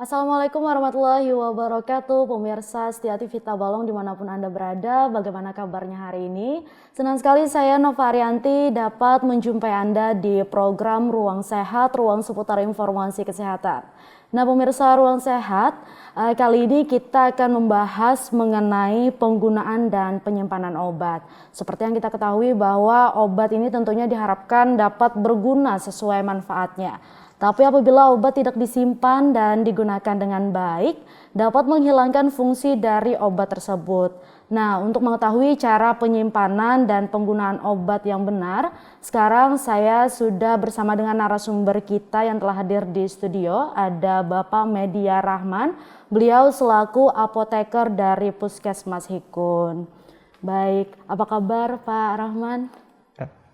Assalamualaikum warahmatullahi wabarakatuh, pemirsa setia TV Tabalong dimanapun Anda berada, bagaimana kabarnya hari ini? Senang sekali saya Nova Arianti dapat menjumpai Anda di program Ruang Sehat, ruang seputar informasi kesehatan. Nah pemirsa Ruang Sehat, kali ini kita akan membahas mengenai penggunaan dan penyimpanan obat. Seperti yang kita ketahui bahwa obat ini tentunya diharapkan dapat berguna sesuai manfaatnya. Tapi apabila obat tidak disimpan dan digunakan dengan baik, dapat menghilangkan fungsi dari obat tersebut. Nah, untuk mengetahui cara penyimpanan dan penggunaan obat yang benar, sekarang saya sudah bersama dengan narasumber kita yang telah hadir di studio. Ada Bapak Media Rahman, beliau selaku apoteker dari Puskesmas Hikun. Baik, apa kabar Pak Rahman?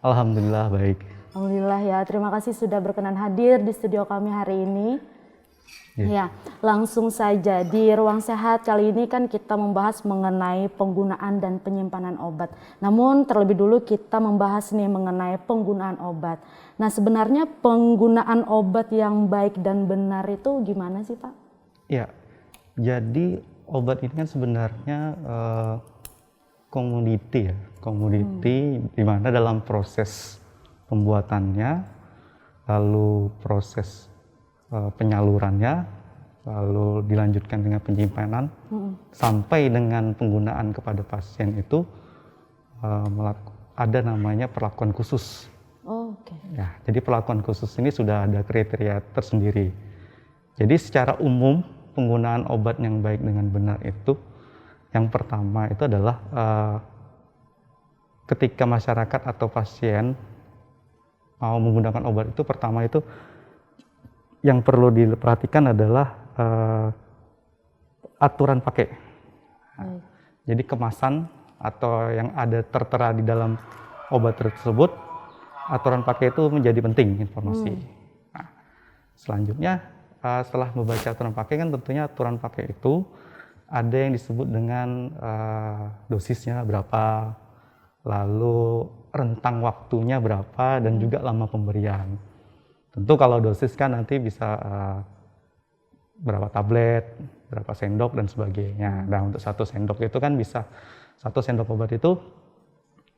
Alhamdulillah baik. Alhamdulillah ya, terima kasih sudah berkenan hadir di studio kami hari ini. Ya, langsung saja di Ruang Sehat kali ini kan kita membahas mengenai penggunaan dan penyimpanan obat. Namun terlebih dulu kita membahas nih mengenai penggunaan obat. Nah sebenarnya penggunaan obat yang baik dan benar itu gimana sih Pak? Ya, jadi obat ini kan sebenarnya komoditi ya, di mana dalam proses pembuatannya, lalu proses penyalurannya, lalu dilanjutkan dengan penyimpanan, sampai dengan penggunaan kepada pasien itu ada namanya perlakuan khusus. Oke. Ya, jadi perlakuan khusus ini sudah ada kriteria tersendiri. Jadi secara umum penggunaan obat yang baik dengan benar itu, yang pertama itu adalah ketika masyarakat atau pasien mau menggunakan obat itu, pertama itu yang perlu diperhatikan adalah aturan pakai. Jadi kemasan atau yang ada tertera di dalam obat tersebut, aturan pakai itu menjadi penting informasi. Nah, selanjutnya setelah membaca aturan pakai kan tentunya aturan pakai itu ada yang disebut dengan dosisnya berapa, lalu rentang waktunya berapa, dan juga lama pemberian. Tentu kalau dosis kan nanti bisa berapa tablet, berapa sendok dan sebagainya. Nah untuk satu sendok itu kan bisa, satu sendok obat itu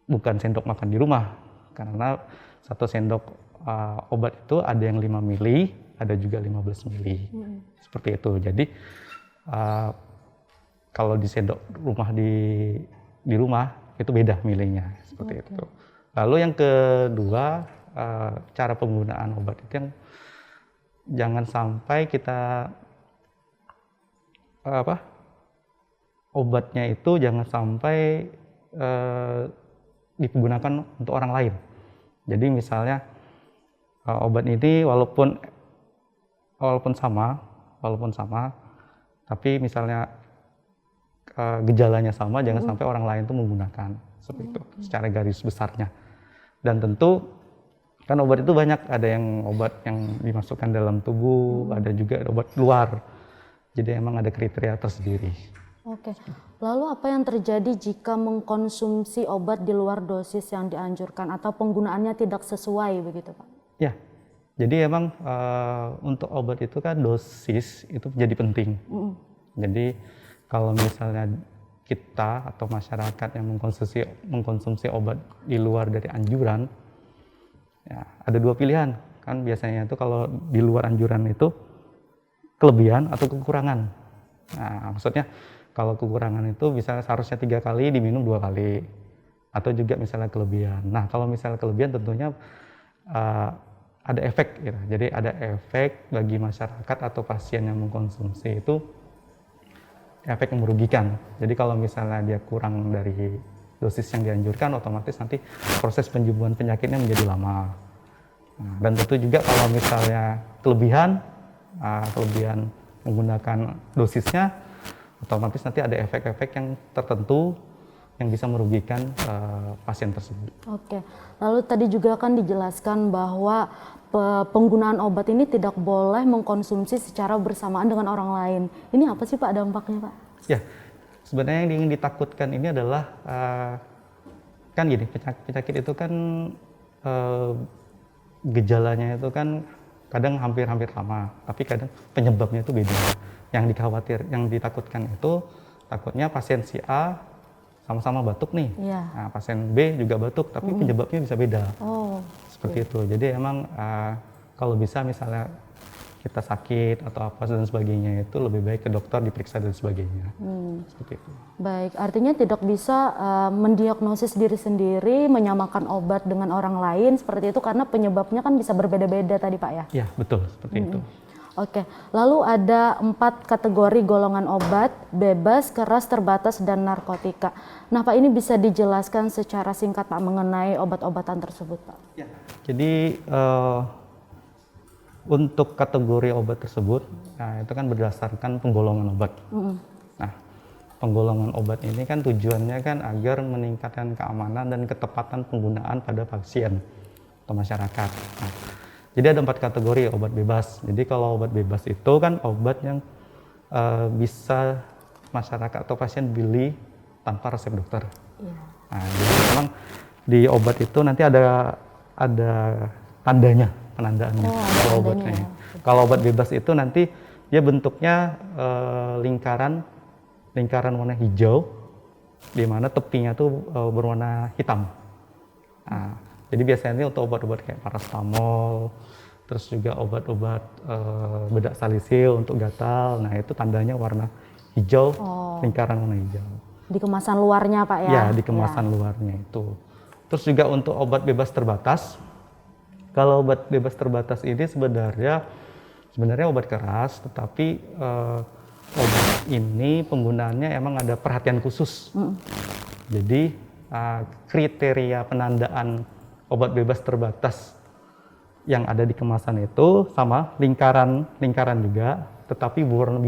bukan sendok makan di rumah, karena satu sendok obat itu ada yang 5 mili, ada juga 15 mili. Seperti itu. Jadi kalau di sendok rumah di rumah itu beda milinya, seperti itu. Lalu yang kedua, cara penggunaan obat itu yang jangan sampai kita obatnya itu jangan sampai digunakan untuk orang lain. Jadi misalnya obat ini walaupun sama, tapi misalnya gejalanya sama, jangan sampai orang lain itu menggunakan, seperti itu secara garis besarnya. Dan tentu kan obat itu banyak, ada yang obat yang dimasukkan dalam tubuh, ada juga obat luar. Jadi emang ada kriteria tersendiri. Oke, lalu apa yang terjadi jika mengkonsumsi obat di luar dosis yang dianjurkan atau penggunaannya tidak sesuai begitu Pak? Ya, jadi emang untuk obat itu kan dosis itu jadi penting. Jadi kalau misalnya kita atau masyarakat yang mengkonsumsi obat di luar dari anjuran, ya, ada dua pilihan kan biasanya itu kalau di luar anjuran itu kelebihan atau kekurangan. Nah, maksudnya kalau kekurangan itu bisa seharusnya 3 kali diminum 2 kali, atau juga misalnya kelebihan. Nah kalau misalnya kelebihan tentunya ada efek gitu. Jadi ada efek bagi masyarakat atau pasien yang mengkonsumsi itu, efek yang merugikan. Jadi kalau misalnya dia kurang dari dosis yang dianjurkan, otomatis nanti proses penyembuhan penyakitnya menjadi lama. Nah, dan tentu juga kalau misalnya kelebihan menggunakan dosisnya, otomatis nanti ada efek-efek yang tertentu yang bisa merugikan pasien tersebut. Oke, lalu tadi juga kan dijelaskan bahwa penggunaan obat ini tidak boleh mengkonsumsi secara bersamaan dengan orang lain. Ini apa sih Pak dampaknya Pak? Ya, sebenarnya yang ingin ditakutkan ini adalah kan gini, penyakit itu kan gejalanya itu kan kadang hampir-hampir sama, tapi kadang penyebabnya itu beda. Yang ditakutkan itu takutnya pasien si A sama-sama batuk nih, Iya. nah, pasien B juga batuk, tapi penyebabnya bisa beda. Oh, Seperti itu. Jadi emang kalau bisa misalnya kita sakit atau apa dan sebagainya itu lebih baik ke dokter diperiksa dan sebagainya. Seperti itu. baik. Artinya tidak bisa mendiagnosis diri sendiri, menyamakan obat dengan orang lain seperti itu karena penyebabnya kan bisa berbeda-beda tadi Pak ya? Ya, betul seperti itu. Oke, lalu ada 4 kategori golongan obat, bebas, keras, terbatas, dan narkotika. Nah Pak, ini bisa dijelaskan secara singkat Pak mengenai obat-obatan tersebut Pak? Ya. Jadi untuk kategori obat tersebut, nah, itu kan berdasarkan penggolongan obat. Nah, penggolongan obat ini kan tujuannya kan agar meningkatkan keamanan dan ketepatan penggunaan pada pasien atau masyarakat. Nah, jadi ada 4 kategori obat bebas. Jadi kalau obat bebas itu kan obat yang bisa masyarakat atau pasien beli tanpa resep dokter. Iya. Nah, jadi memang di obat itu nanti ada tandanya, penandaannya. Oh, ada kalau tandanya obatnya. ya. Kalau obat bebas itu nanti dia bentuknya lingkaran warna hijau, di mana tepinya tuh berwarna hitam. Nah, jadi biasanya untuk obat-obat kayak paracetamol, terus juga obat-obat bedak salisil untuk gatal. Nah, itu tandanya warna hijau, lingkaran warna hijau. Di kemasan luarnya Pak ya? Ya, di kemasan luarnya itu. Terus juga untuk obat bebas terbatas. Kalau obat bebas terbatas ini sebenarnya obat keras, tetapi obat ini penggunaannya emang ada perhatian khusus. Jadi kriteria penandaan obat bebas terbatas yang ada di kemasan itu sama lingkaran juga, tetapi berwarna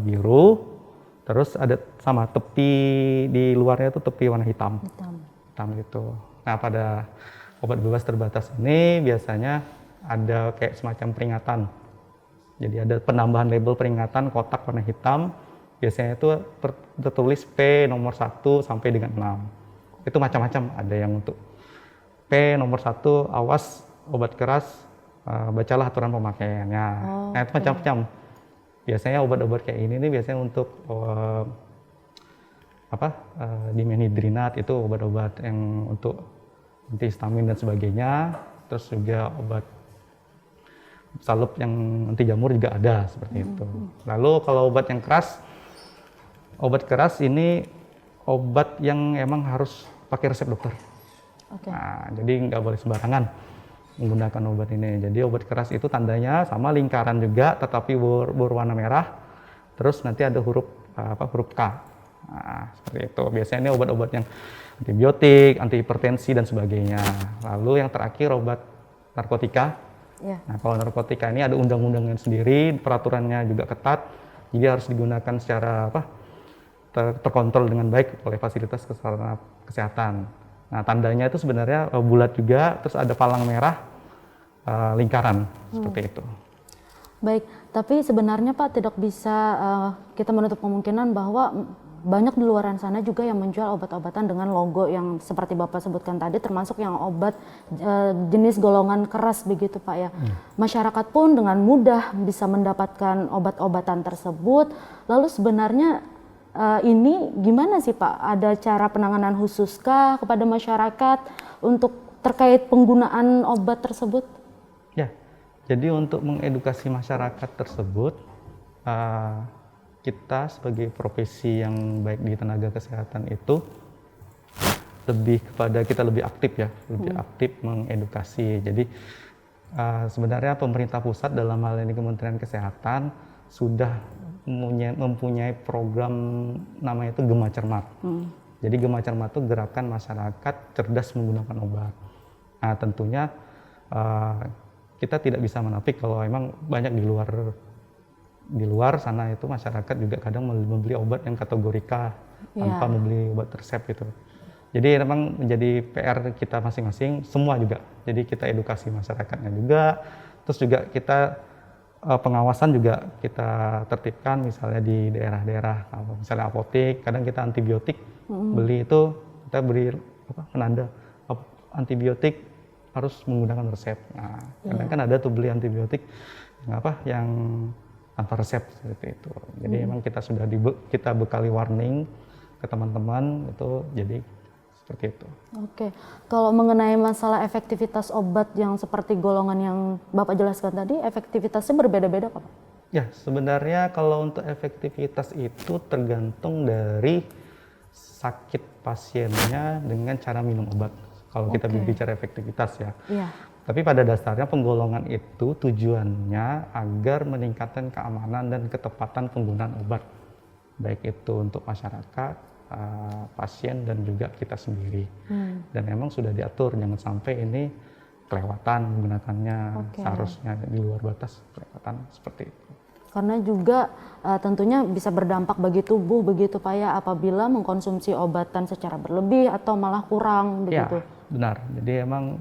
biru. Terus ada sama tepi di luarnya itu tepi warna hitam gitu. Nah, pada obat bebas terbatas ini biasanya ada kayak semacam peringatan. Jadi ada penambahan label peringatan kotak warna hitam. Biasanya itu tertulis P nomor 1 sampai dengan 6. Itu macam-macam. Ada yang untuk P nomor 1, awas obat keras, bacalah aturan pemakaiannya. Nah, itu macam-macam. Biasanya obat-obat kayak ini nih biasanya untuk dimenhidrinat, itu obat-obat yang untuk antihistamin dan sebagainya. Terus juga obat salep yang anti jamur juga ada seperti itu. Lalu kalau obat keras ini obat yang emang harus pakai resep dokter. Nah, jadi nggak boleh sembarangan menggunakan obat ini. Jadi obat keras itu tandanya sama lingkaran juga, tetapi berwarna merah. Terus nanti ada huruf K. Nah, seperti itu. Biasanya ini obat-obat yang antibiotik, antihipertensi dan sebagainya. Lalu yang terakhir obat narkotika. Nah, kalau narkotika ini ada undang-undangnya sendiri, peraturannya juga ketat. Jadi harus digunakan secara terkontrol dengan baik oleh fasilitas kesehatan. Nah, tandanya itu sebenarnya bulat juga, terus ada palang merah, lingkaran, seperti itu. Baik, tapi sebenarnya Pak tidak bisa kita menutup kemungkinan bahwa banyak di luar sana juga yang menjual obat-obatan dengan logo yang seperti Bapak sebutkan tadi, termasuk yang obat jenis golongan keras begitu Pak ya. Masyarakat pun dengan mudah bisa mendapatkan obat-obatan tersebut. Lalu sebenarnya ini gimana sih Pak? Ada cara penanganan khususkah kepada masyarakat untuk terkait penggunaan obat tersebut? Ya, jadi untuk mengedukasi masyarakat tersebut, kita sebagai profesi yang baik di tenaga kesehatan itu kita lebih aktif ya, lebih aktif mengedukasi. Jadi sebenarnya pemerintah pusat dalam hal ini Kementerian Kesehatan sudah mempunyai program namanya itu Gema Cermat. Jadi Gema Cermat itu gerakan masyarakat cerdas menggunakan obat. Nah, tentunya kita tidak bisa menapik kalau memang banyak di luar sana itu masyarakat juga kadang membeli obat yang kategori K tanpa membeli obat resep itu. Jadi memang menjadi PR kita masing-masing, semua juga. Jadi kita edukasi masyarakatnya juga, terus juga kita pengawasan juga kita tertibkan, misalnya di daerah-daerah, misalnya apotek, kadang kita antibiotik beli itu kita beri penanda antibiotik harus menggunakan resep. Nah, kadang kan ada tuh beli antibiotik yang tanpa resep seperti itu. Jadi emang kita bekali warning ke teman-teman itu, jadi seperti itu. Oke, kalau mengenai masalah efektivitas obat yang seperti golongan yang Bapak jelaskan tadi, efektivitasnya berbeda-beda Pak? Ya, sebenarnya kalau untuk efektivitas itu tergantung dari sakit pasiennya dengan cara minum obat. Kalau kita bicara efektivitas ya. Iya. Tapi pada dasarnya penggolongan itu tujuannya agar meningkatkan keamanan dan ketepatan penggunaan obat. Baik itu untuk masyarakat, pasien, dan juga kita sendiri. Dan memang sudah diatur, jangan sampai ini kelewatan menggunakannya, seharusnya di luar batas kelewatan seperti itu. Karena juga tentunya bisa berdampak bagi tubuh begitu Pak ya, apabila mengkonsumsi obatan secara berlebih atau malah kurang begitu. Ya, benar. Jadi emang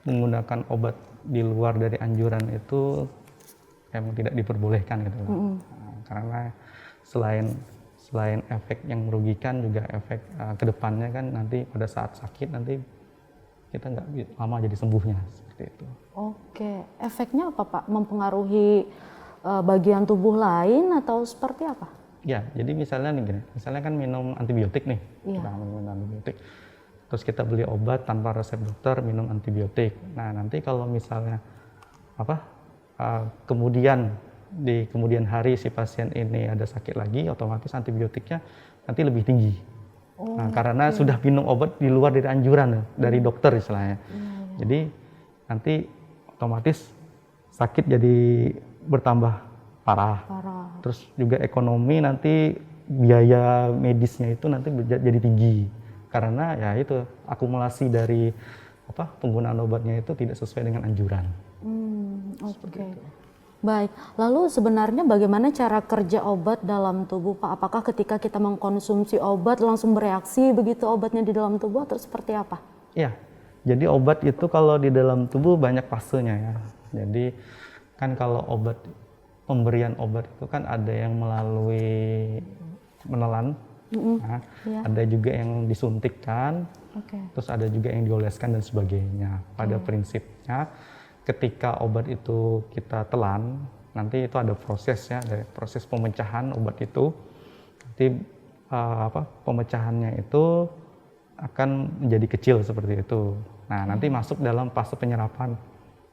menggunakan obat di luar dari anjuran itu emang tidak diperbolehkan gitu. Karena selain efek yang merugikan, juga efek kedepannya kan nanti pada saat sakit nanti kita nggak lama jadi sembuhnya seperti itu. Oke, efeknya apa Pak? Mempengaruhi bagian tubuh lain atau seperti apa? Ya, jadi misalnya nih gini, misalnya kan minum antibiotik nih, Iya. kita minum antibiotik, terus kita beli obat tanpa resep dokter, minum antibiotik. Nah nanti kalau misalnya kemudian di kemudian hari si pasien ini ada sakit lagi, otomatis antibiotiknya nanti lebih tinggi. Nah, karena sudah minum obat di luar dari anjuran dari dokter istilahnya. Jadi nanti otomatis sakit jadi bertambah parah. Terus juga ekonomi nanti biaya medisnya itu nanti jadi tinggi. Karena ya itu akumulasi dari penggunaan obatnya itu tidak sesuai dengan anjuran. Oke. Baik, lalu sebenarnya bagaimana cara kerja obat dalam tubuh Pak? Apakah ketika kita mengkonsumsi obat langsung bereaksi begitu obatnya di dalam tubuh atau seperti apa? Ya, jadi obat itu kalau di dalam tubuh banyak fasenya ya. Jadi kan kalau pemberian obat itu kan ada yang melalui menelan, ada juga yang disuntikkan, terus ada juga yang dioleskan dan sebagainya. Pada prinsipnya ketika obat itu kita telan, nanti itu ada prosesnya, ada proses pemecahan obat itu. Nanti pemecahannya itu akan menjadi kecil seperti itu. Nah, nanti masuk dalam fase penyerapan.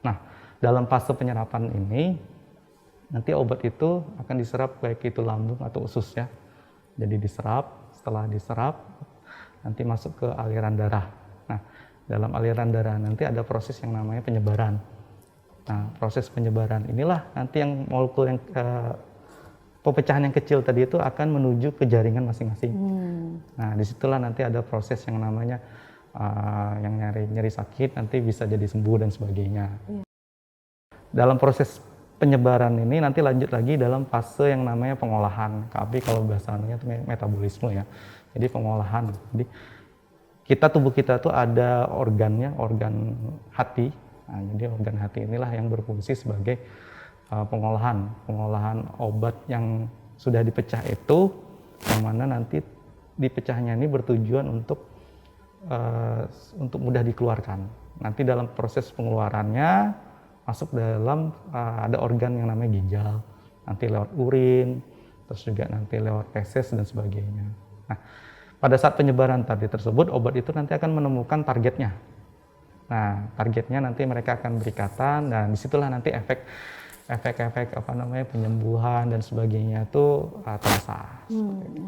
Nah, dalam fase penyerapan ini nanti obat itu akan diserap baik itu lambung atau usus ya. Jadi diserap, setelah diserap nanti masuk ke aliran darah. Nah, dalam aliran darah nanti ada proses yang namanya penyebaran. Nah, proses penyebaran inilah nanti yang molekul yang pemecahan yang kecil tadi itu akan menuju ke jaringan masing-masing. Nah, disitulah nanti ada proses yang namanya yang nyeri sakit nanti bisa jadi sembuh dan sebagainya. Dalam proses penyebaran ini nanti lanjut lagi dalam fase yang namanya pengolahan. Tapi kalau bahasanya itu metabolisme ya. Jadi pengolahan. Jadi tubuh kita tuh ada organnya, organ hati. Nah, jadi organ hati inilah yang berfungsi sebagai pengolahan obat yang sudah dipecah itu, yang mana nanti dipecahnya ini bertujuan untuk mudah dikeluarkan. Nanti dalam proses pengeluarannya masuk dalam ada organ yang namanya ginjal, nanti lewat urin, terus juga nanti lewat feses dan sebagainya. Nah, pada saat penyebaran tadi tersebut, obat itu nanti akan menemukan targetnya. Nah, targetnya nanti mereka akan berikatan dan disitulah nanti efek penyembuhan dan sebagainya itu terasa.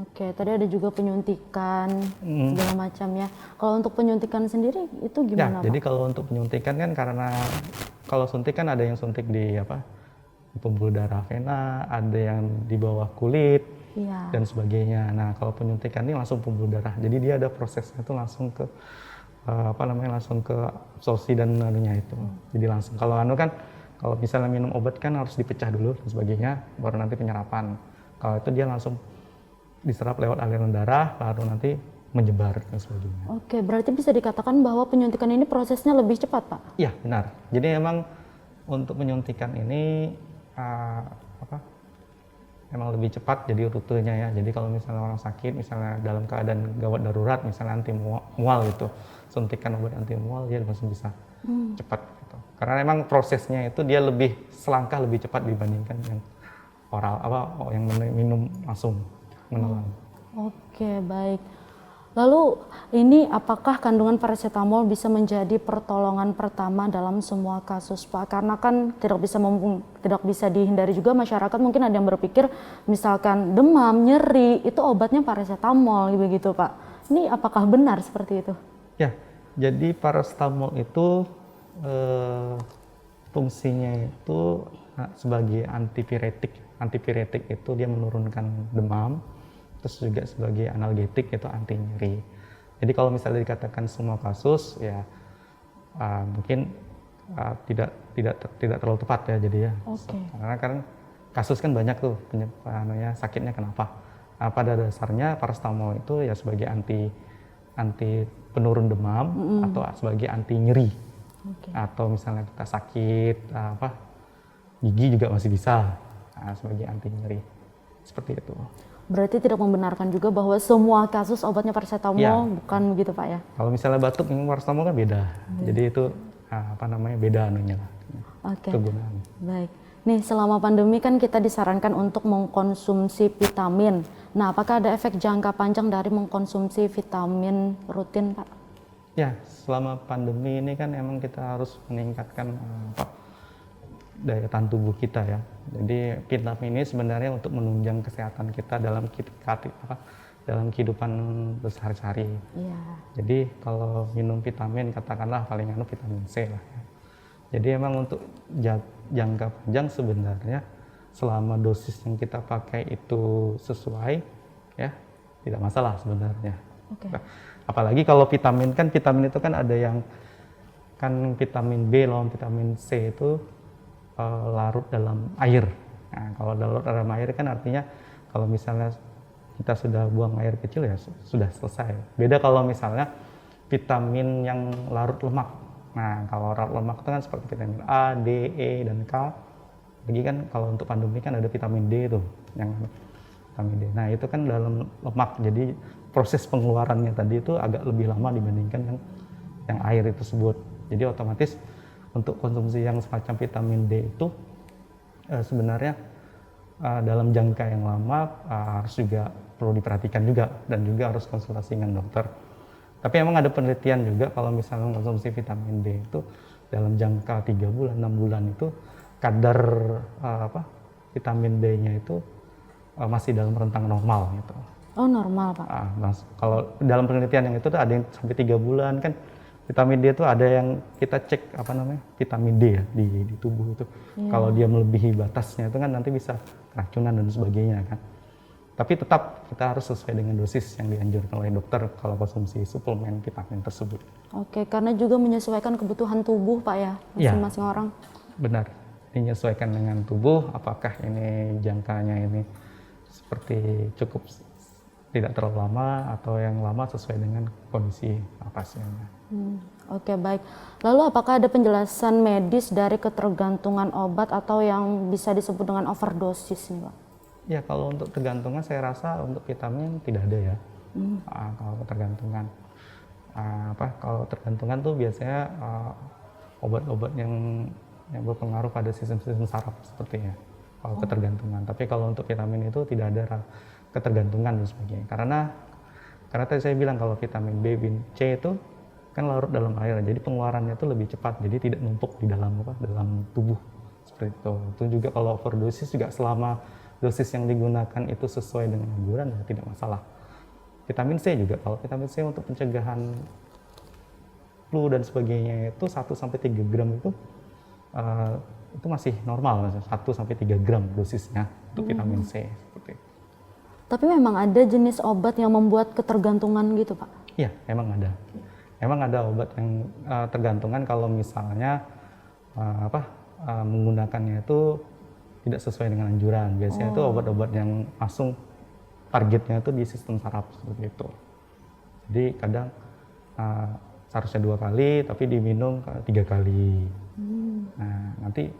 Oke, tadi ada juga penyuntikan segala macam ya. Kalau untuk penyuntikan sendiri itu gimana Pak? Jadi kalau untuk penyuntikan kan karena kalau suntik kan ada yang suntik di pembuluh darah vena, ada yang di bawah kulit dan sebagainya. Nah, kalau penyuntikan ini langsung pembuluh darah. Jadi dia ada prosesnya itu langsung ke langsung ke absorpsi dan anunya itu. Jadi langsung kalau misalnya minum obat kan harus dipecah dulu dan sebagainya, baru nanti penyerapan. Kalau itu dia langsung diserap lewat aliran darah, lalu nanti menyebar dan sebagainya. Oke, berarti bisa dikatakan bahwa penyuntikan ini prosesnya lebih cepat, Pak? Iya, benar. Jadi memang untuk penyuntikan ini emang lebih cepat jadi rutenya ya. Jadi kalau misalnya orang sakit, misalnya dalam keadaan gawat darurat, misalnya anti mual gitu, suntikan obat anti mual dia langsung bisa cepat gitu. Karena emang prosesnya itu dia lebih selangkah lebih cepat dibandingkan yang oral yang minum langsung menelan. Oke, baik. Lalu ini apakah kandungan paracetamol bisa menjadi pertolongan pertama dalam semua kasus, Pak? Karena kan tidak bisa dihindari juga masyarakat mungkin ada yang berpikir misalkan demam, nyeri itu obatnya paracetamol begitu, Pak. Ini apakah benar seperti itu? Ya, jadi paracetamol itu fungsinya itu sebagai antipiretik. Antipiretik itu dia menurunkan demam. Terus juga sebagai analgetik itu anti nyeri. Jadi kalau misalnya dikatakan semua kasus ya mungkin tidak terlalu tepat ya jadi ya. Okay. Karena kan kasus kan banyak tuh sakitnya kenapa. Pada dasarnya paracetamol itu ya sebagai anti penurun demam atau sebagai anti nyeri. Atau misalnya kita sakit gigi juga masih bisa sebagai anti nyeri. Seperti itu. Berarti tidak membenarkan juga bahwa semua kasus obatnya paracetamol bukan begitu, Pak ya? Kalau misalnya batuk minum paracetamol kan beda. Jadi itu beda anunya lah. Oke. Kegunaan. Baik. Nih selama pandemi kan kita disarankan untuk mengkonsumsi vitamin. Nah, apakah ada efek jangka panjang dari mengkonsumsi vitamin rutin, Pak? Ya, selama pandemi ini kan emang kita harus meningkatkan daya tahan tubuh kita ya. Jadi vitamin ini sebenarnya untuk menunjang kesehatan kita dalam kehidupan sehari-hari. Iya. Jadi kalau minum vitamin katakanlah paling vitamin C lah ya. Jadi emang untuk jangka panjang sebenarnya selama dosis yang kita pakai itu sesuai ya tidak masalah sebenarnya. Okay. Apalagi kalau vitamin itu kan ada yang kan vitamin B lawan vitamin C itu larut dalam air. Nah, kalau larut dalam air kan artinya kalau misalnya kita sudah buang air kecil ya sudah selesai. Beda kalau misalnya vitamin yang larut lemak. Nah, kalau larut lemak itu kan seperti vitamin A, D, E, dan K. Lagi kan kalau untuk pandemi kan ada vitamin D tuh, yang vitamin D. Nah, itu kan dalam lemak. Jadi proses pengeluarannya tadi itu agak lebih lama dibandingkan yang air itu tersebut. Jadi otomatis untuk konsumsi yang semacam vitamin D itu sebenarnya dalam jangka yang lama harus juga perlu diperhatikan juga dan juga harus konsultasi dengan dokter. Tapi emang ada penelitian juga kalau misalnya mengkonsumsi vitamin D itu dalam jangka 3 bulan, 6 bulan itu kadar vitamin D-nya itu masih dalam rentang normal gitu. Oh, normal, Pak. Kalau dalam penelitian yang itu tuh ada yang sampai 3 bulan kan. Vitamin D itu ada yang kita cek vitamin D ya di tubuh itu. Kalau dia melebihi batasnya itu kan nanti bisa keracunan dan sebagainya kan. Tapi tetap kita harus sesuai dengan dosis yang dianjurkan oleh dokter kalau konsumsi suplemen vitamin tersebut. Oke, karena juga menyesuaikan kebutuhan tubuh, Pak ya, masing-masing orang. Benar, menyesuaikan dengan tubuh. Apakah ini jangkanya ini seperti cukup tidak terlalu lama atau yang lama sesuai dengan kondisi pasiennya. Oke, baik. Lalu apakah ada penjelasan medis dari ketergantungan obat atau yang bisa disebut dengan overdosis nih, Pak? Ya, kalau untuk ketergantungan saya rasa untuk vitamin tidak ada ya. Kalau ketergantungan, kalau tergantungan tuh biasanya obat-obat yang berpengaruh pada sistem-sistem saraf sepertinya. Kalau ketergantungan. Tapi kalau untuk vitamin itu tidak ada ketergantungan dan sebagainya. Karena tadi saya bilang kalau vitamin B, C itu kan larut dalam air, jadi pengeluarannya itu lebih cepat, jadi tidak numpuk di dalam tubuh seperti itu. Itu juga kalau overdosis juga selama dosis yang digunakan itu sesuai dengan anjuran ya tidak masalah. Vitamin C juga, kalau vitamin C untuk pencegahan flu dan sebagainya itu 1-3 gram itu masih normal, 1-3 gram dosisnya untuk vitamin C seperti itu. Tapi memang ada jenis obat yang membuat ketergantungan gitu, Pak? Iya, memang ada. Memang ada obat yang tergantungan kalau misalnya menggunakannya itu tidak sesuai dengan anjuran. Biasanya itu obat-obat yang langsung targetnya itu di sistem saraf seperti itu. Jadi kadang seharusnya 2 kali tapi diminum 3 kali. Nah, nanti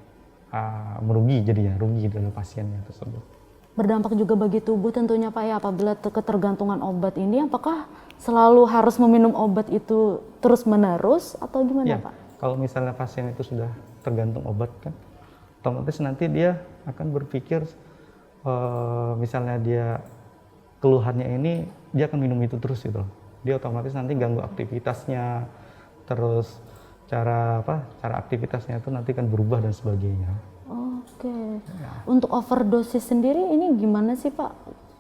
rugi dari pasiennya tersebut. berdampak juga bagi tubuh tentunya Pak ya, apabila ketergantungan obat ini apakah selalu harus meminum obat itu terus-menerus atau gimana Ya, Pak? kalau misalnya pasien itu sudah tergantung obat kan, otomatis nanti dia akan berpikir misalnya dia keluhannya ini dia akan minum itu terus gitu loh. Dia otomatis nanti ganggu aktivitasnya, terus cara aktivitasnya itu nanti kan berubah dan sebagainya. Oke. Untuk overdosis sendiri ini gimana sih Pak?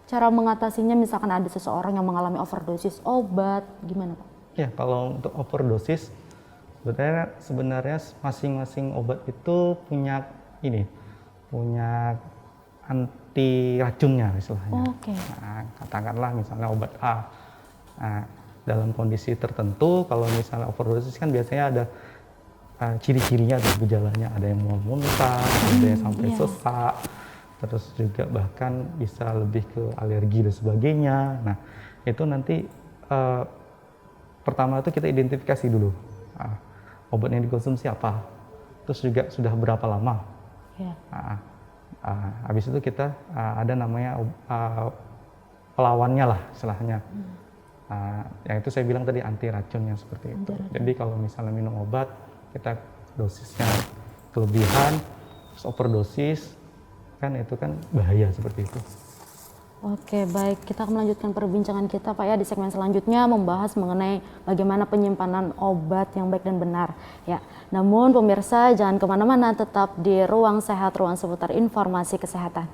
Cara mengatasinya misalkan ada seseorang yang mengalami overdosis obat, gimana Pak? Ya, kalau untuk overdosis sebenarnya masing-masing obat itu punya anti racunnya istilahnya. Oke. Nah, katakanlah misalnya obat A. Nah, dalam kondisi tertentu kalau misalnya overdosis kan biasanya ada ciri-cirinya atau gejalanya, ada yang mau muntah, ada yang sampai sesak, terus juga bahkan bisa lebih ke alergi dan sebagainya. Nah, itu nanti pertama itu kita identifikasi dulu obat yang dikonsumsi apa, terus juga sudah berapa lama. Ya. Habis itu kita ada namanya pelawannya lah istilahnya. Yang itu saya bilang tadi anti racunnya seperti itu. Jadi kalau misalnya minum obat kita dosisnya kelebihan, terus overdosis kan itu kan bahaya seperti itu. Oke, baik. Kita akan melanjutkan perbincangan kita Pak ya di segmen selanjutnya membahas mengenai bagaimana penyimpanan obat yang baik dan benar. Ya, namun pemirsa jangan kemana-mana, tetap di Ruang Sehat, ruang seputar informasi kesehatan.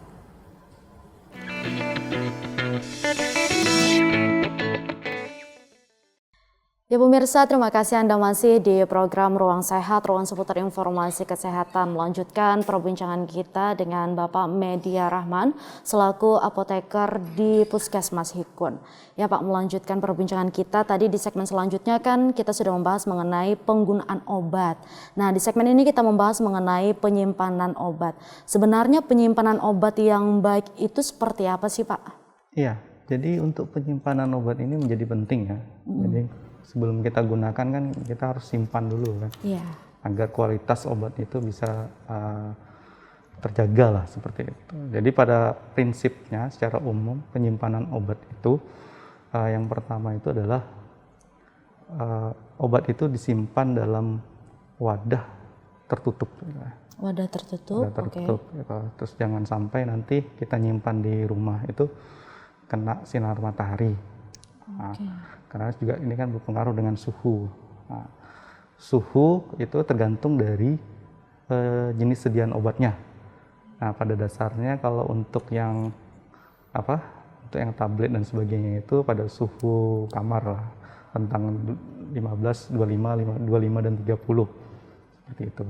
Ya pemirsa, terima kasih Anda masih di program Ruang Sehat, ruang seputar informasi kesehatan. Melanjutkan perbincangan kita dengan Bapak Media Rahman selaku apoteker di Puskesmas Hikun. Ya Pak, melanjutkan perbincangan kita tadi di segmen selanjutnya kan kita sudah membahas mengenai penggunaan obat. Nah di segmen ini kita membahas mengenai penyimpanan obat. Sebenarnya penyimpanan obat yang baik itu seperti apa sih Pak? Iya, jadi untuk penyimpanan obat ini menjadi penting ya. Jadi sebelum kita gunakan kan kita harus simpan dulu kan, agar kualitas obat itu bisa terjaga lah seperti itu. Jadi pada prinsipnya secara umum penyimpanan obat itu yang pertama itu adalah obat itu disimpan dalam wadah tertutup. Wadah tertutup, gitu. Terus jangan sampai nanti kita nyimpan di rumah itu kena sinar matahari. Karena juga ini kan berpengaruh dengan suhu. Nah, suhu itu tergantung dari jenis sediaan obatnya. Nah, pada dasarnya kalau untuk yang tablet dan sebagainya itu pada suhu kamar lah, rentang 15, 25 dan 30 seperti itu.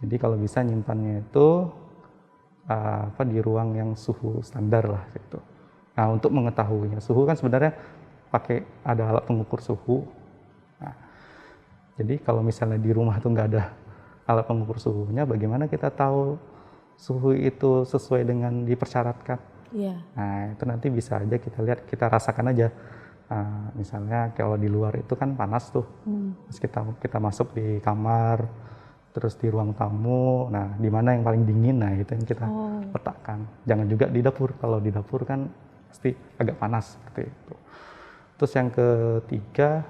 Jadi kalau bisa nyimpannya itu di ruang yang suhu standar lah gitu. Nah, untuk mengetahuinya suhu kan sebenarnya pakai ada alat pengukur suhu. Nah, jadi kalau misalnya di rumah tuh nggak ada alat pengukur suhunya, bagaimana kita tahu suhu itu sesuai dengan dipersyaratkan? Nah, itu nanti bisa aja kita lihat, kita rasakan aja. Misalnya kalau di luar itu kan panas tuh, terus kita masuk di kamar, terus di ruang tamu, nah di mana yang paling dingin, nah itu yang kita letakkan. Jangan juga di dapur, kalau di dapur kan pasti agak panas seperti itu. Terus yang ketiga,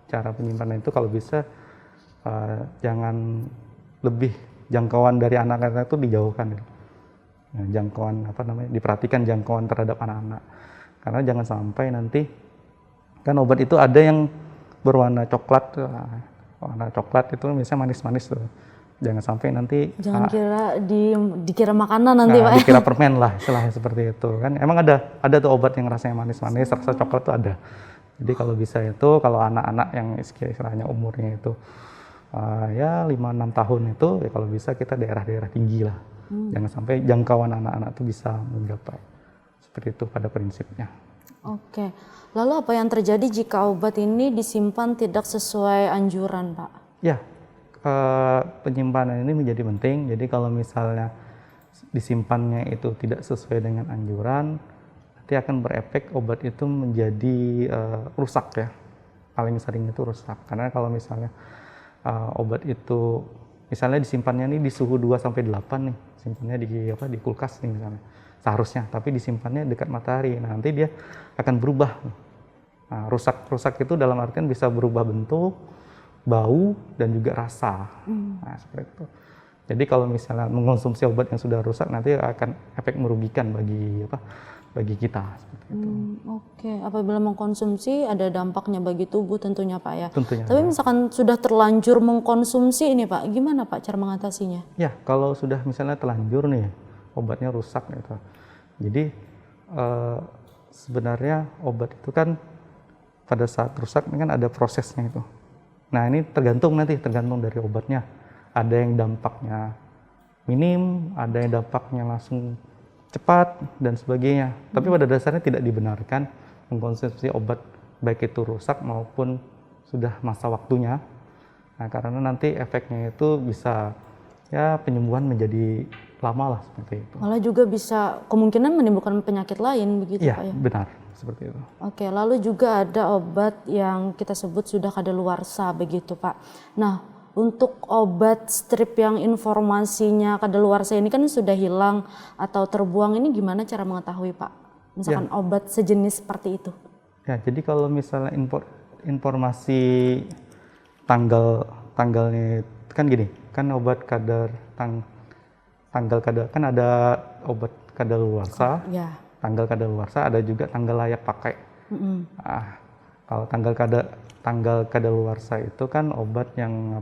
cara penyimpanan itu kalau bisa jangan lebih jangkauan dari anak-anak itu dijauhkan. Nah, diperhatikan jangkauan terhadap anak-anak. Karena jangan sampai nanti, kan obat itu ada yang berwarna coklat. Warna coklat itu biasanya manis-manis tuh. Jangan sampai nanti dikira makanan nanti Pak. Dikira permen lah istilahnya seperti itu kan. Emang ada tuh obat yang rasanya manis-manis, rasa coklat tuh ada. Jadi kalau bisa itu kalau anak-anak yang istilahnya umurnya itu 5-6 tahun itu ya kalau bisa kita daerah-daerah tinggi lah. Jangan sampai jangkauan anak-anak tuh bisa menggapai. Seperti itu pada prinsipnya. Oke. Lalu apa yang terjadi jika obat ini disimpan tidak sesuai anjuran Pak? Ya. Penyimpanan ini menjadi penting. Jadi kalau misalnya disimpannya itu tidak sesuai dengan anjuran, nanti akan berefek obat itu menjadi rusak ya. Paling sering itu rusak. Karena kalau misalnya obat itu misalnya disimpannya nih di suhu 2 sampai 8 nih, simpannya di kulkas nih misalnya. Seharusnya, tapi disimpannya dekat matahari. Nah, nanti dia akan berubah. Nah, rusak itu dalam artian bisa berubah bentuk, bau, dan juga rasa. Nah, seperti itu. Jadi kalau misalnya mengkonsumsi obat yang sudah rusak, nanti akan efek merugikan bagi kita. Seperti itu. Oke, apabila mengkonsumsi ada dampaknya bagi tubuh tentunya Pak ya. Tentunya. Tapi misalkan sudah terlanjur mengkonsumsi ini Pak, gimana Pak cara mengatasinya? Ya, kalau sudah misalnya terlanjur nih, obatnya rusak gitu. Jadi sebenarnya obat itu kan pada saat rusak ini kan ada prosesnya itu. Nah, ini tergantung dari obatnya. Ada yang dampaknya minim, ada yang dampaknya langsung cepat dan sebagainya. Tapi pada dasarnya tidak dibenarkan mengkonsumsi obat baik itu rusak maupun sudah masa waktunya. Nah, karena nanti efeknya itu bisa ya penyembuhan menjadi lama lah seperti itu. Malah juga bisa kemungkinan menimbulkan penyakit lain begitu Iya, Pak ya? benar seperti itu. Oke, lalu juga ada obat yang kita sebut sudah kadaluarsa begitu Pak. Nah, untuk obat strip yang informasinya kadaluarsa ini kan sudah hilang atau terbuang, ini gimana cara mengetahui Pak? Misalkan obat sejenis seperti itu. Ya, jadi kalau misalnya informasi tanggalnya kan gini, kan obat tanggal kadar kan ada obat kadaluarsa, tanggal kadaluarsa, ada juga tanggal layak pakai. Kalau tanggal kadaluarsa itu kan obat yang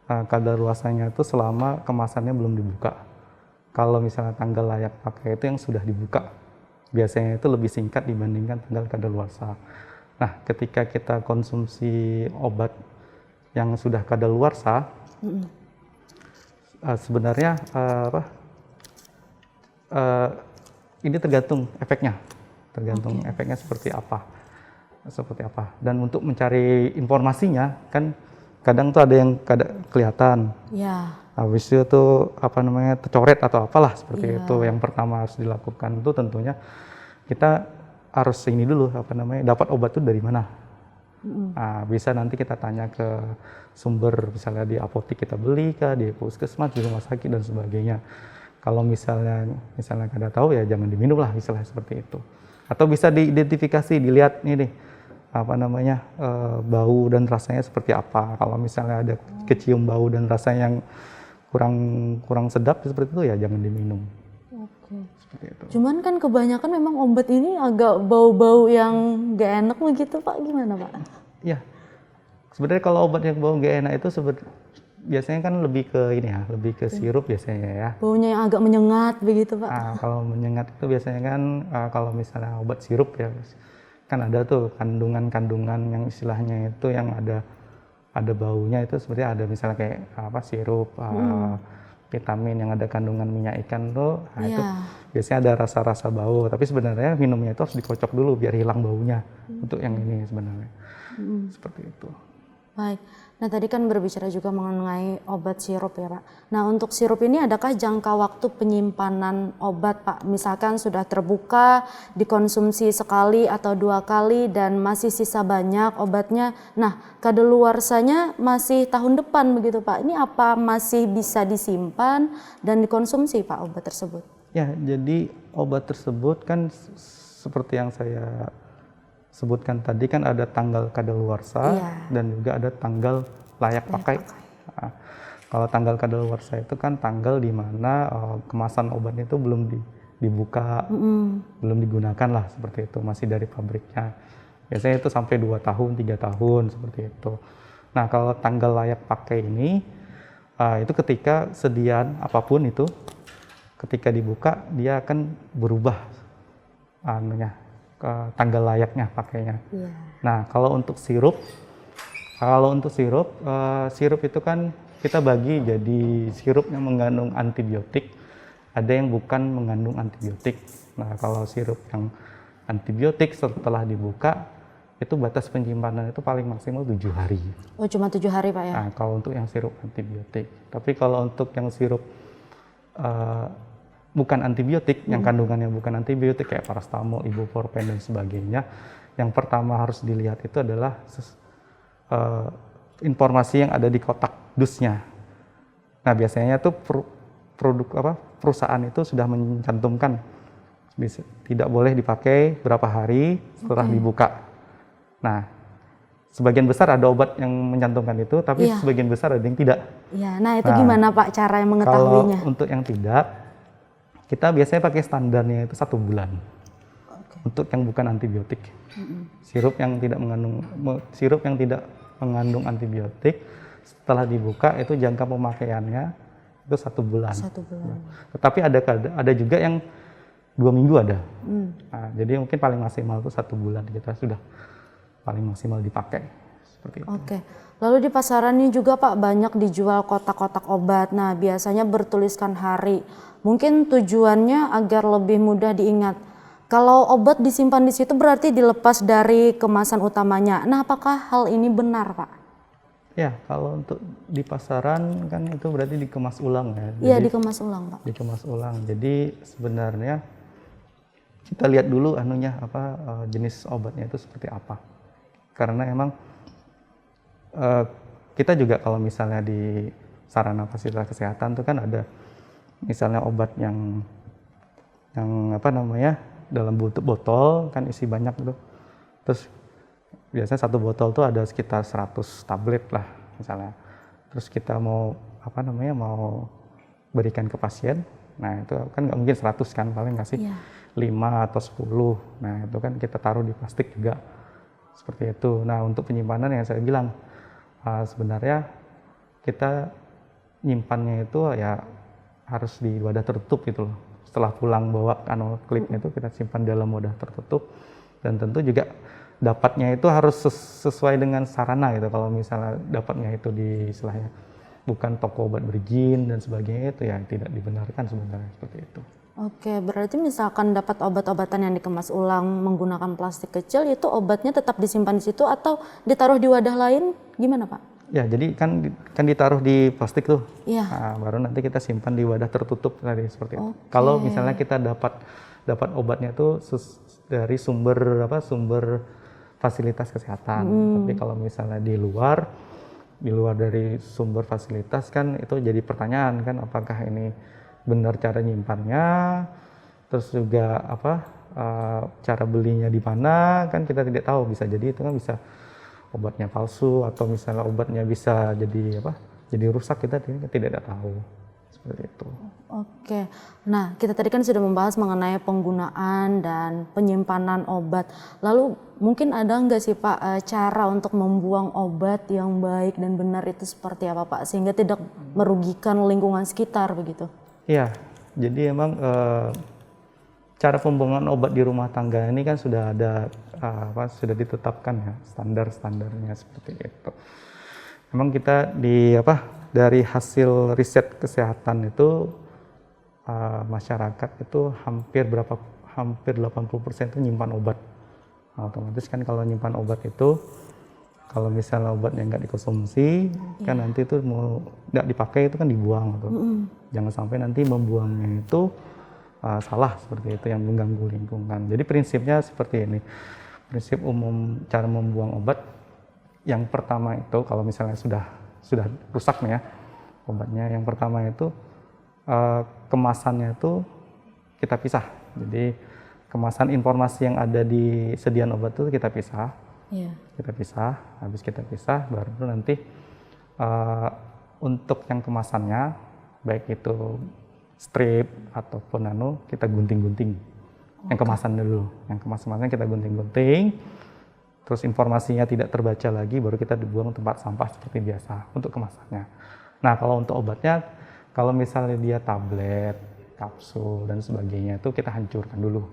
kadaluarsanya itu selama kemasannya belum dibuka. Kalau misalnya tanggal layak pakai itu yang sudah dibuka, biasanya itu lebih singkat dibandingkan tanggal kadaluarsa. Nah, ketika kita konsumsi obat yang sudah kadaluarsa, sebenarnya ini tergantung efeknya, efeknya seperti apa. Dan untuk mencari informasinya kan kadang tuh ada yang kelihatan. Habis itu tuh tercoret atau apalah seperti itu. Yang pertama harus dilakukan itu tentunya kita harus ini dulu dapat obat itu dari mana. Nah, bisa nanti kita tanya ke sumber, misalnya di apotek kita beli kah, di puskesmas, di rumah sakit dan sebagainya. Kalau misalnya kada tahu ya jangan diminum lah, misalnya seperti itu. Atau bisa diidentifikasi, dilihat nih bau dan rasanya seperti apa. Kalau misalnya ada kecium bau dan rasanya yang kurang sedap seperti itu ya jangan diminum. Seperti itu. Cuman kan kebanyakan memang obat ini agak bau-bau yang gak enak begitu Pak, gimana Pak? Ya, sebenarnya kalau obat yang bau gak enak itu biasanya kan lebih ke sirup biasanya ya. Baunya yang agak menyengat begitu Pak? Kalau menyengat itu biasanya kan kalau misalnya obat sirup ya, kan ada tuh kandungan-kandungan yang istilahnya itu yang ada baunya itu sebenarnya ada misalnya kayak sirup, vitamin yang ada kandungan minyak ikan tuh, itu biasanya ada rasa-rasa bau. Tapi sebenarnya minumnya itu harus dikocok dulu biar hilang baunya. Untuk yang ini sebenarnya seperti itu. Baik. Nah tadi kan berbicara juga mengenai obat sirup ya Pak. Nah untuk sirup ini adakah jangka waktu penyimpanan obat Pak? Misalkan sudah terbuka, dikonsumsi sekali atau 2 kali dan masih sisa banyak obatnya. Nah kadaluarsanya masih tahun depan begitu Pak. Ini apa masih bisa disimpan dan dikonsumsi Pak obat tersebut? Ya, jadi obat tersebut kan seperti yang saya sebutkan tadi kan ada tanggal kadaluarsa dan juga ada tanggal layak pakai. Nah, kalau tanggal kadaluarsa itu kan tanggal di mana kemasan obatnya itu belum dibuka, belum digunakan lah seperti itu, masih dari pabriknya. Biasanya itu sampai 2 tahun, 3 tahun seperti itu. Nah, kalau tanggal layak pakai ini itu ketika sediaan apapun itu ketika dibuka dia akan berubah tanggal layaknya pakainya. Nah, kalau untuk sirup sirup itu kan kita bagi jadi sirup yang mengandung antibiotik, ada yang bukan mengandung antibiotik. Nah, kalau sirup yang antibiotik setelah dibuka itu batas penyimpanan itu paling maksimal 7 hari. Oh, cuma 7 hari Pak ya? Nah, kalau untuk yang sirup antibiotik. Tapi kalau untuk yang sirup bukan antibiotik, yang kandungannya bukan antibiotik kayak paracetamol, ibuprofen dan sebagainya, yang pertama harus dilihat itu adalah informasi yang ada di kotak dusnya. Nah, biasanya tuh perusahaan itu sudah mencantumkan tidak boleh dipakai berapa hari setelah dibuka. Nah, sebagian besar ada obat yang mencantumkan itu, tapi sebagian besar ada yang tidak. Iya, nah itu gimana Pak cara yang mengetahuinya? Kalau untuk yang tidak, kita biasanya pakai standarnya itu 1 bulan. Untuk yang bukan antibiotik. Sirup yang tidak mengandung antibiotik, setelah dibuka itu jangka pemakaiannya itu 1 bulan. 1 bulan. Tetapi ada juga yang 2 minggu ada. Nah, jadi mungkin paling maksimal itu 1 bulan kita sudah paling maksimal dipakai. Seperti itu. Oke. Lalu di pasaran ini juga Pak banyak dijual kotak-kotak obat. Nah, biasanya bertuliskan hari. Mungkin tujuannya agar lebih mudah diingat. Kalau obat disimpan di situ berarti dilepas dari kemasan utamanya. Nah, apakah hal ini benar, Pak? Ya, kalau untuk di pasaran kan itu berarti dikemas ulang ya. Iya, dikemas ulang, Pak. Dikemas ulang. Jadi sebenarnya kita lihat dulu jenis obatnya itu seperti apa. Karena emang kita juga kalau misalnya di sarana fasilitas kesehatan itu kan ada misalnya obat yang dalam botol kan isi banyak gitu. Terus biasanya 1 botol tuh ada sekitar 100 tablet lah misalnya. Terus kita mau berikan ke pasien. Nah, itu kan nggak mungkin 100 kan, paling ngasih 5 atau 10. Nah, itu kan kita taruh di plastik juga. Seperti itu. Nah, untuk penyimpanan yang saya bilang, sebenarnya kita nyimpannya itu ya harus di wadah tertutup gitu loh. Setelah pulang bawa klipnya itu kita simpan dalam wadah tertutup. Dan tentu juga dapatnya itu harus sesuai dengan sarana gitu. Kalau misalnya dapatnya itu di istilahnya bukan toko obat berizin dan sebagainya, itu ya tidak dibenarkan sebenarnya seperti itu. Oke, berarti misalkan dapat obat-obatan yang dikemas ulang menggunakan plastik kecil, itu obatnya tetap disimpan di situ atau ditaruh di wadah lain? Gimana, Pak? Ya, jadi kan ditaruh di plastik tuh. Iya. Nah, baru nanti kita simpan di wadah tertutup tadi seperti itu. Kalau misalnya kita dapat obatnya tuh dari sumber fasilitas kesehatan. Tapi kalau misalnya di luar dari sumber fasilitas kan itu jadi pertanyaan kan, apakah ini benar cara nyimpannya, terus juga cara belinya di mana kan kita tidak tahu. Bisa jadi itu kan bisa obatnya palsu atau misalnya obatnya bisa jadi rusak, kita tidak tahu seperti itu. Oke, nah kita tadi kan sudah membahas mengenai penggunaan dan penyimpanan obat. Lalu mungkin ada nggak sih Pak cara untuk membuang obat yang baik dan benar itu seperti apa Pak, sehingga tidak merugikan lingkungan sekitar begitu? Iya, jadi emang cara pembuangan obat di rumah tangga ini kan sudah ada sudah ditetapkan ya standar-standarnya seperti itu. Memang kita dari hasil riset kesehatan itu masyarakat itu hampir 80% itu nyimpan obat. Nah, otomatis kan kalau nyimpan obat itu kalau misalnya obatnya nggak dikonsumsi kan nanti itu mau nggak dipakai itu kan dibuang gitu. Jangan sampai nanti membuangnya itu salah seperti itu yang mengganggu lingkungan. Jadi prinsipnya seperti ini. Prinsip umum cara membuang obat yang pertama itu kalau misalnya sudah rusak nih ya obatnya, yang pertama itu kemasannya itu kita pisah. Jadi kemasan informasi yang ada di sediaan obat itu kita pisah. Kita pisah, habis kita pisah baru nanti untuk yang kemasannya baik itu strip ataupun kita gunting-gunting. Yang kemasan dulu, yang kemasannya kita gunting-gunting, terus informasinya tidak terbaca lagi baru kita dibuang tempat sampah seperti biasa untuk kemasannya. Nah, kalau untuk obatnya, kalau misalnya dia tablet, kapsul dan sebagainya itu kita hancurkan dulu.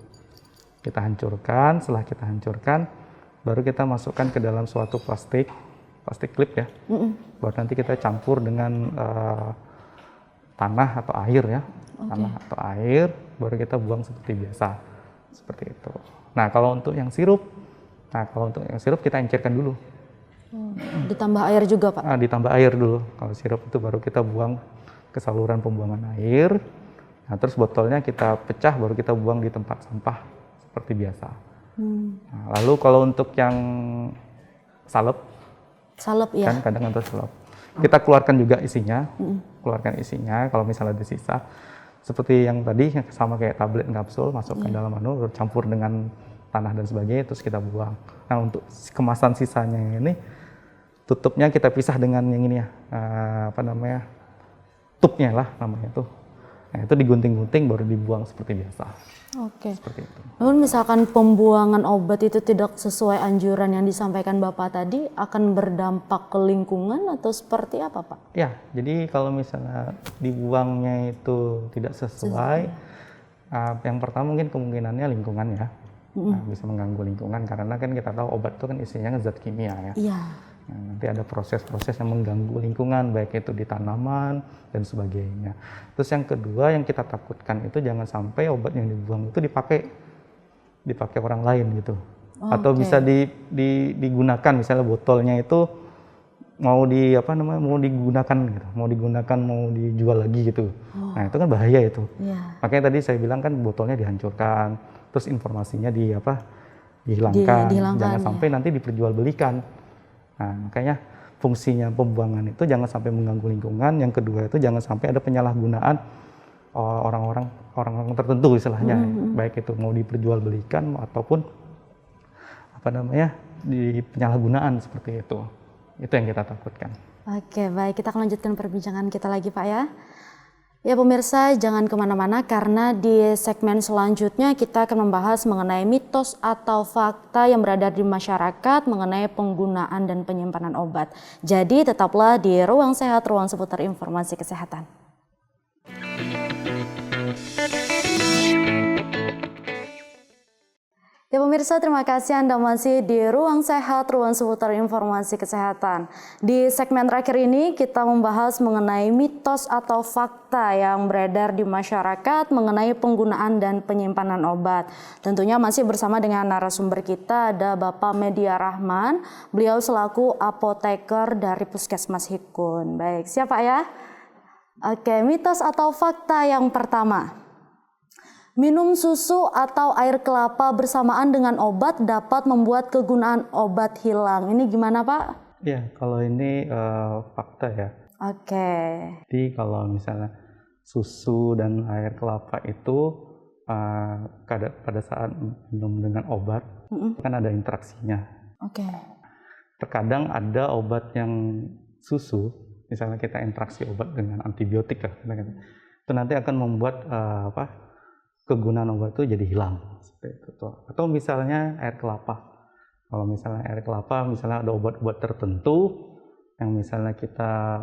Kita hancurkan, setelah kita hancurkan baru kita masukkan ke dalam suatu plastik klip ya. Baru nanti kita campur dengan tanah atau air ya. Tanah atau air baru kita buang seperti biasa. Seperti itu. Nah, kalau untuk yang sirup kita encerkan dulu. Ditambah air juga Pak? Ditambah air dulu. Kalau sirup itu baru kita buang ke saluran pembuangan air. Nah, terus botolnya kita pecah baru kita buang di tempat sampah seperti biasa. Nah, lalu kalau untuk yang salep ya. Kan kadang untuk salep kita keluarkan juga isinya. keluarkan isinya. Kalau misalnya ada sisa, seperti yang tadi sama kayak tablet kapsul, masukkan dalam campur dengan tanah dan sebagainya, terus kita buang. Nah untuk kemasan sisanya ini, tutupnya kita pisah dengan yang ini ya, tubnya lah namanya itu. Nah itu digunting-gunting baru dibuang seperti biasa. Oke. Seperti itu. Namun misalkan pembuangan obat itu tidak sesuai anjuran yang disampaikan Bapak tadi, akan berdampak ke lingkungan atau seperti apa Pak? Ya, jadi kalau misalnya dibuangnya itu tidak sesuai, yang pertama mungkin kemungkinannya lingkungan ya. Nah, bisa mengganggu lingkungan karena kan kita tahu obat itu kan isinya zat kimia ya. Iya. Nah, nanti ada proses-proses yang mengganggu lingkungan, baik itu di tanaman dan sebagainya. Terus yang kedua yang kita takutkan itu jangan sampai obat yang dibuang itu dipakai orang lain gitu. Atau bisa digunakan, misalnya botolnya itu mau digunakan gitu, mau dijual lagi gitu. Nah itu kan bahaya itu. Makanya tadi saya bilang kan botolnya dihancurkan, terus informasinya dihilangkan, jangan sampai nanti diperjualbelikan. Nah, makanya fungsinya pembuangan itu jangan sampai mengganggu lingkungan. Yang kedua itu jangan sampai ada penyalahgunaan orang-orang tertentu istilahnya, baik itu mau diperjualbelikan ataupun di penyalahgunaan seperti itu. Itu yang kita takutkan. Oke, baik, kita akan lanjutkan perbincangan kita lagi Pak ya. Ya pemirsa, jangan kemana-mana karena di segmen selanjutnya kita akan membahas mengenai mitos atau fakta yang beredar di masyarakat mengenai penggunaan dan penyimpanan obat. Jadi tetaplah di Ruang Sehat, ruang seputar informasi kesehatan. Ya pemirsa, terima kasih Anda masih di Ruang Sehat, ruang seputar informasi kesehatan. Di segmen terakhir ini kita membahas mengenai mitos atau fakta yang beredar di masyarakat mengenai penggunaan dan penyimpanan obat. Tentunya masih bersama dengan narasumber kita ada Bapak Media Rahman, beliau selaku apoteker dari Puskesmas Hikun. Baik, siapa ya? Oke, mitos atau fakta yang pertama. Minum susu atau air kelapa bersamaan dengan obat dapat membuat kegunaan obat hilang. Ini gimana Pak? Ya, kalau ini fakta ya. Oke. Jadi kalau misalnya susu dan air kelapa itu pada saat minum dengan obat, kan ada interaksinya. Oke. Terkadang ada obat yang susu, misalnya kita interaksi obat dengan antibiotik lah, itu nanti akan membuat kegunaan obat itu jadi hilang seperti itu. Atau misalnya air kelapa. Kalau misalnya air kelapa, misalnya ada obat-obat tertentu yang misalnya kita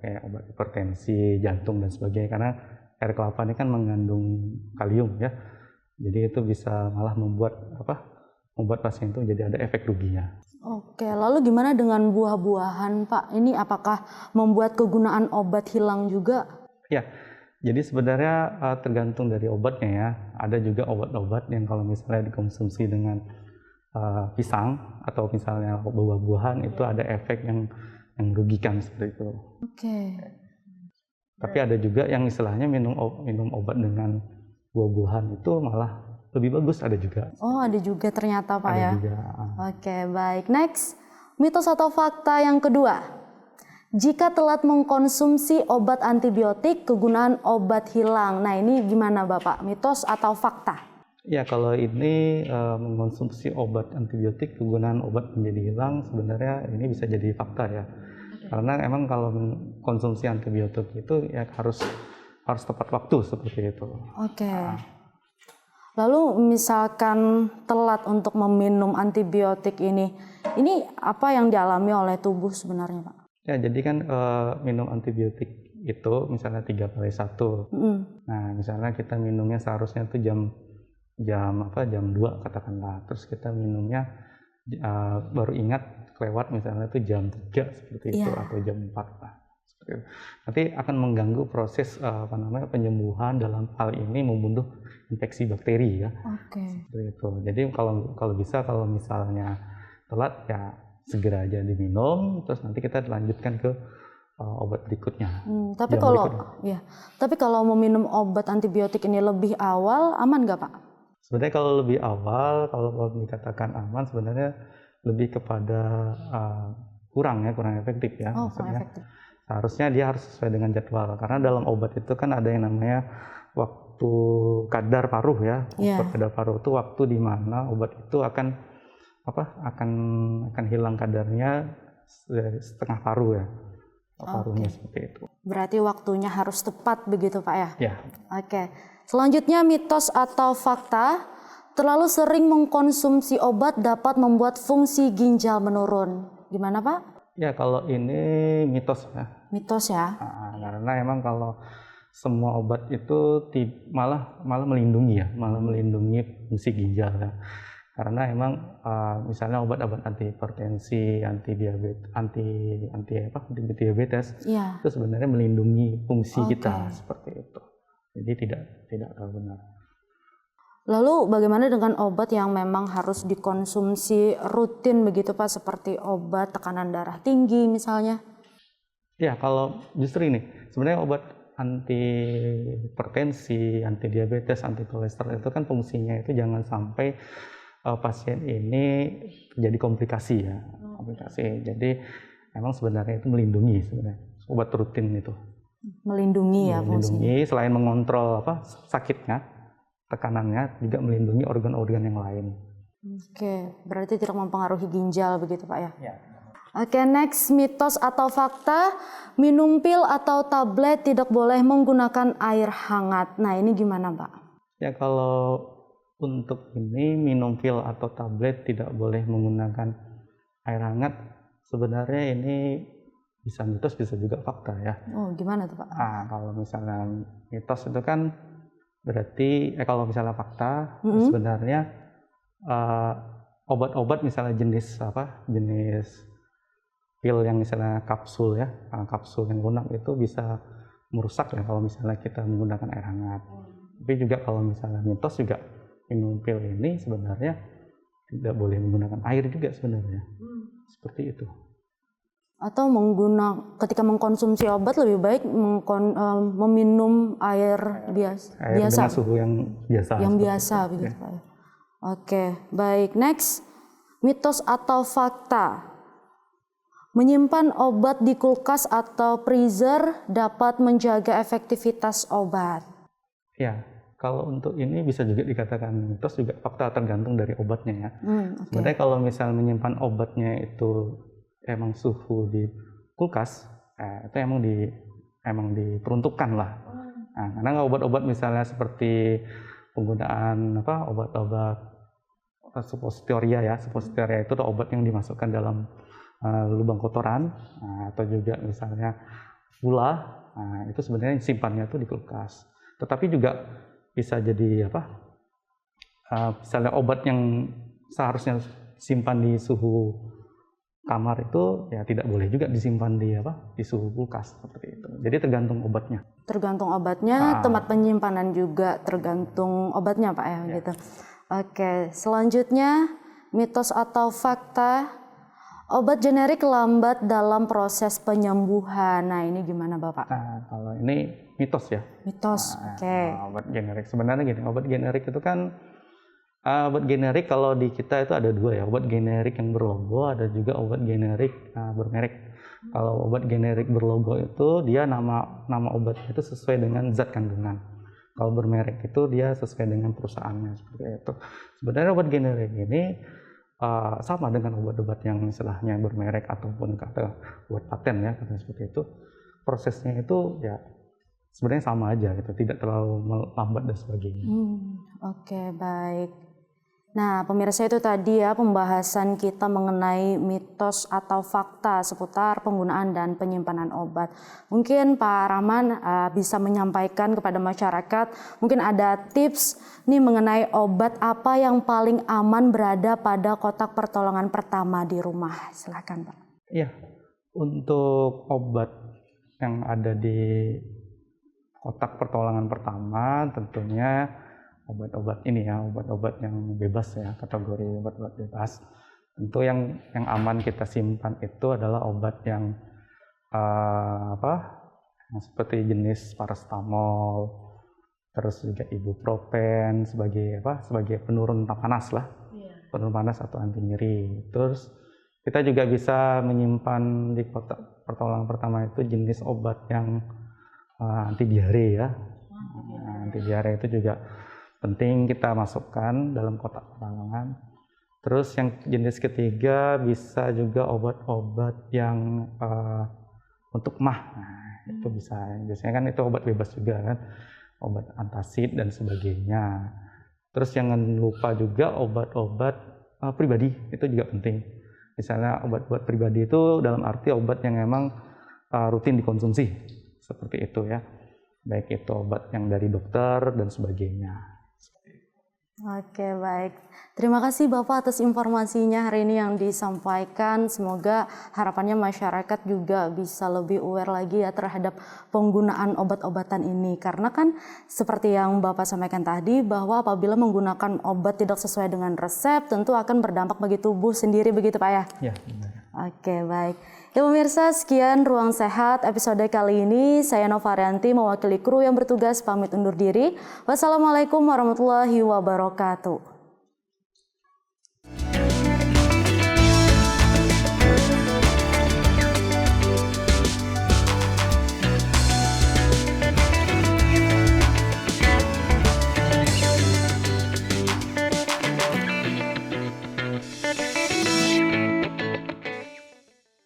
kayak obat hipertensi, jantung dan sebagainya, karena air kelapa ini kan mengandung kalium ya. Jadi itu bisa malah membuat pasien itu jadi ada efek ruginya. Oke, lalu gimana dengan buah-buahan Pak? Ini apakah membuat kegunaan obat hilang juga? Ya. Jadi sebenarnya tergantung dari obatnya ya. Ada juga obat-obat yang kalau misalnya dikonsumsi dengan pisang atau misalnya buah-buahan itu ada efek yang merugikan seperti itu. Oke. Tapi ada juga yang istilahnya minum obat dengan buah-buahan itu malah lebih bagus, ada juga. Oh, ada juga ternyata Pak ada ya. Juga. Oke, baik. Next, mitos atau fakta yang kedua. Jika telat mengkonsumsi obat antibiotik, kegunaan obat hilang. Nah ini gimana Bapak, mitos atau fakta? Ya kalau ini mengkonsumsi obat antibiotik, kegunaan obat menjadi hilang, sebenarnya ini bisa jadi fakta ya. Karena emang kalau mengkonsumsi antibiotik itu ya harus tepat waktu seperti itu. Oke. Lalu misalkan telat untuk meminum antibiotik ini apa yang dialami oleh tubuh sebenarnya Pak? Ya, jadi kan minum antibiotik itu misalnya 3x1. Nah, misalnya kita minumnya seharusnya tuh jam 2 katakanlah. Terus kita minumnya baru ingat kelewat misalnya tuh jam 3 seperti itu atau jam 4 lah. Seperti itu. Nanti akan mengganggu proses penyembuhan, dalam hal ini membunuh infeksi bakteri ya. Oke. Seperti itu. Jadi kalau bisa kalau misalnya telat ya segera aja diminum, terus nanti kita lanjutkan ke obat berikutnya. Tapi kalau meminum obat antibiotik ini lebih awal, aman nggak Pak? Sebenarnya kalau lebih awal, kalau dikatakan aman, sebenarnya lebih kepada kurang efektif ya. Kurang efektif. seharusnya dia harus sesuai dengan jadwal. Karena dalam obat itu kan ada yang namanya waktu kadar paruh ya. Waktu kadar paruh itu waktu di mana obat itu akan hilang kadarnya setengah paruh ya. Paruhnya seperti itu. Berarti waktunya harus tepat begitu Pak ya? Ya. Oke. Selanjutnya mitos atau fakta, terlalu sering mengkonsumsi obat dapat membuat fungsi ginjal menurun. Gimana Pak? Ya kalau ini mitos ya. Mitos ya? Karena emang kalau semua obat itu malah melindungi ya, melindungi fungsi ginjal ya. Karena emang misalnya obat-obat anti hipertensi, anti diabetes, itu sebenarnya melindungi fungsi kita seperti itu. Jadi tidak terlalu benar. Lalu bagaimana dengan obat yang memang harus dikonsumsi rutin begitu Pak, seperti obat tekanan darah tinggi misalnya? Ya kalau justru ini sebenarnya obat anti hipertensi, anti diabetes, anti kolesterol itu kan fungsinya itu jangan sampai pasien ini terjadi komplikasi ya, komplikasi. Jadi memang sebenarnya itu melindungi sebenarnya obat rutin itu. Melindungi ya fungsinya. Selain mengontrol sakitnya, tekanannya, juga melindungi organ-organ yang lain. Oke, berarti tidak mempengaruhi ginjal begitu Pak ya? Ya. Oke, next mitos atau fakta, minum pil atau tablet tidak boleh menggunakan air hangat. Nah ini gimana Pak? Ya kalau untuk ini minum pil atau tablet tidak boleh menggunakan air hangat, sebenarnya ini bisa mitos bisa juga fakta ya. Oh gimana tuh Pak? Kalau misalnya mitos itu kan berarti kalau misalnya fakta sebenarnya obat-obat misalnya jenis pil yang misalnya kapsul ya, kapsul yang lunak itu bisa merusak ya kalau misalnya kita menggunakan air hangat. Tapi juga kalau misalnya mitos juga minum pil ini sebenarnya tidak boleh menggunakan air juga sebenarnya. Seperti itu. Atau ketika mengkonsumsi obat lebih baik meminum air biasa. Dengan suhu yang biasa. Yang biasa begitu Pak. Oke, baik. Next, mitos atau fakta. Menyimpan obat di kulkas atau freezer dapat menjaga efektivitas obat. Ya, kalau untuk ini bisa juga dikatakan mitos juga fakta, tergantung dari obatnya ya. Sebenarnya kalau misal menyimpan obatnya itu emang suhu di kulkas, itu emang diperuntukkan lah. Karena obat-obat misalnya seperti penggunaan obat-obat suppositoria itu obat yang dimasukkan dalam lubang kotoran, atau juga misalnya gula, itu sebenarnya simpannya itu di kulkas. Tetapi juga bisa jadi misalnya obat yang seharusnya simpan di suhu kamar itu ya tidak boleh juga disimpan di suhu kulkas seperti itu. Jadi tergantung obatnya. Tergantung obatnya, tempat penyimpanan juga tergantung obatnya Pak ya, gitu. Oke, selanjutnya mitos atau fakta, obat generik lambat dalam proses penyembuhan. Nah ini gimana Bapak? Kalau ini mitos ya. Mitos, oke. Obat generik sebenarnya gini, obat generik itu kan obat generik kalau di kita itu ada dua ya, obat generik yang berlogo, ada juga obat generik bermerek. Kalau obat generik berlogo itu dia nama obatnya itu sesuai dengan zat kandungan. Kalau bermerek itu dia sesuai dengan perusahaannya seperti itu. Sebenarnya obat generik ini sama dengan obat-obat yang istilahnya bermerek ataupun kata buat paten ya, kata seperti itu. Prosesnya itu ya sebenarnya sama aja gitu, tidak terlalu lambat dan sebagainya. Oke, baik. Nah, pemirsa itu tadi ya pembahasan kita mengenai mitos atau fakta seputar penggunaan dan penyimpanan obat. Mungkin Pak Rahman bisa menyampaikan kepada masyarakat, mungkin ada tips nih mengenai obat apa yang paling aman berada pada kotak pertolongan pertama di rumah. Silakan Pak. Iya, untuk obat yang ada di kotak pertolongan pertama tentunya obat-obat ini ya, obat-obat yang bebas ya, kategori obat-obat bebas. Tentu yang aman kita simpan itu adalah obat yang seperti jenis paracetamol, terus juga ibuprofen sebagai penurun panas lah, penurun panas atau anti nyeri. Terus kita juga bisa menyimpan di kotak pertolongan pertama itu jenis obat yang anti diare ya. Anti diare itu juga penting kita masukkan dalam kotak pertolongan. Terus yang jenis ketiga bisa juga obat-obat yang untuk MAH. Nah, itu bisa. Biasanya kan itu obat bebas juga kan, obat antasid dan sebagainya. Terus jangan lupa juga obat-obat pribadi, itu juga penting. Misalnya obat-obat pribadi itu dalam arti obat yang memang rutin dikonsumsi, seperti itu ya. Baik itu obat yang dari dokter dan sebagainya. Oke, baik. Terima kasih Bapak atas informasinya hari ini yang disampaikan. Semoga harapannya masyarakat juga bisa lebih aware lagi ya terhadap penggunaan obat-obatan ini. Karena kan seperti yang Bapak sampaikan tadi bahwa apabila menggunakan obat tidak sesuai dengan resep tentu akan berdampak bagi tubuh sendiri, begitu Pak ya? Ya, benar. Oke, baik. Ya pemirsa, sekian Ruang Sehat episode kali ini. Saya Nova Arianti mewakili kru yang bertugas pamit undur diri. Wassalamualaikum warahmatullahi wabarakatuh.